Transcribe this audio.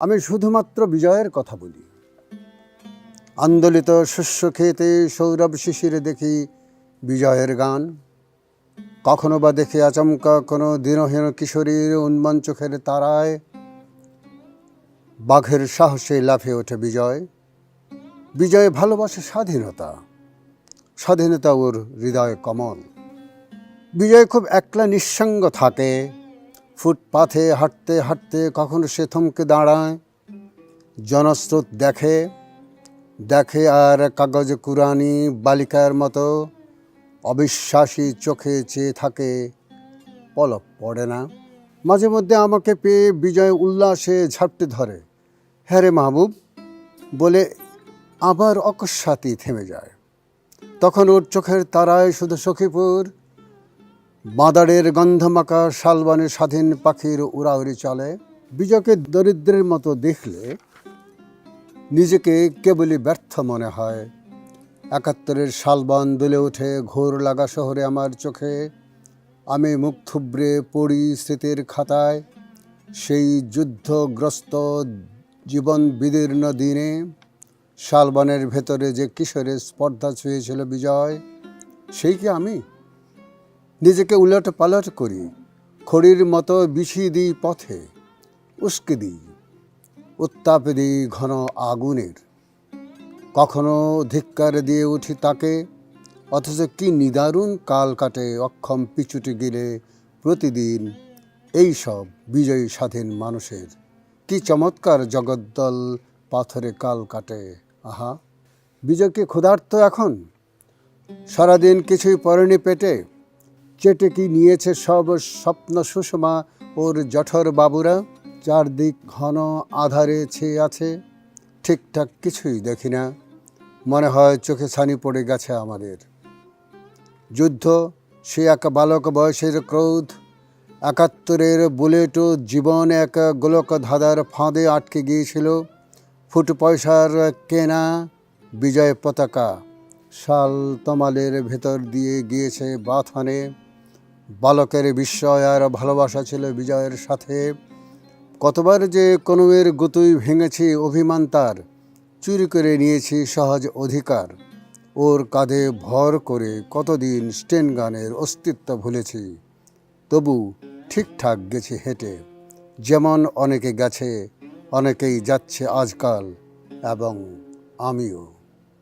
আমি শুধুমাত্র বিজয়ের কথা বলি। আন্দোলিত শস্য খেতে সৌরভ শিশিরে দেখি বিজয়ের গান। কখনো বা দেখি আচমকা কোনো দিনহীন কিশোরীর উন্মান চোখের তারায় বাঘের সাহসে লাফিয়ে ওঠে বিজয়। বিজয় ভালোবাসে স্বাধীনতা, স্বাধীনতা ওর হৃদয় কমল। বিজয় খুব একলা নিঃসঙ্গ থাকে। ফুটপাথে হাঁটতে হাঁটতে কখনো সে থমকে দাঁড়ায়, জনস্রোত দেখে দেখে আর কাগজ কুরানি বালিকার মতো অবিশ্বাসী চোখে চেয়ে থাকে, পলক পড়ে না। মাঝে মধ্যে আমাকে পেয়ে বিজয় উল্লাসে ঝাপটে ধরে, হ্যাঁ রে মাহবুব বলে আবার অকস্মাৎই থেমে যায়। তখন ওর চোখের তারায় শুধু সখীপুর, বাঁদাড়ের গন্ধমাখা শালবনে স্বাধীন পাখির উড়াউড়ি চলে। বিজয়কে দরিদ্রের মতো দেখলে নিজেকে কেবলই ব্যর্থ মনে হয়। ৭১-এর শালবন দুলে ওঠে ঘোর লাগা শহরে আমার চোখে। আমি মুখ থুবড়ে পড়ি স্মৃতির খাতায়, সেই যুদ্ধগ্রস্ত জীবন বিদীর্ণ দিনে। শালবনের ভেতরে যে কিশোরের স্পর্ধা ছুঁয়েছিল বিজয়, সেই কি আমি? নিজেকে উলট পালট করি, খড়ির মতো বিছিয়ে দিই পথে, উস্কে দিই, উত্তাপ দিই ঘন আগুনের। কখনো ধিক্কার দিয়ে উঠি তাকে, অথচ কি নিদারুণ কাল কাটে অক্ষম পিছুটি গিলে প্রতিদিন এই সব বিজয়ী স্বাধীন মানুষের। কি চমৎকার জগদ্দল পাথরে কাল কাটে। আহা, বিজয় কি ক্ষুধার্ত এখন? সারাদিন কিছুই পড়েনি পেটে, চেটে কি নিয়েছে সব স্বপ্ন সুষমা ওর জঠর বাবুরা? চারদিক ঘন আধারে ছেয়ে আছে, ঠিকঠাক কিছুই দেখি না। মনে হয় চোখে ছানি পড়ে গেছে আমাদের। যুদ্ধ সে এক বালক বয়সের ক্রোধ, ৭১-এর বুলেটও জীবন এক গোলক ধাঁধার ফাঁদে আটকে গিয়েছিল। ফুট পয়সার কেনা বিজয় পতাকা শাল তমালের ভেতর দিয়ে গিয়েছে বাথানে। বালকের বিস্ময় আর ভালোবাসা ছিল বিজয়ের সাথে। কতবার যে কনুয়ের গুতুই ভেঙেছি অভিমান তার, চুরি করে নিয়েছি সহজ অধিকার। ওর কাঁধে ভর করে কতদিন স্টেন গানের অস্তিত্ব ভুলেছি। তবু ঠিকঠাক গেছি হেঁটে, যেমন অনেকে গেছে, অনেকেই যাচ্ছে আজকাল, এবং আমিও।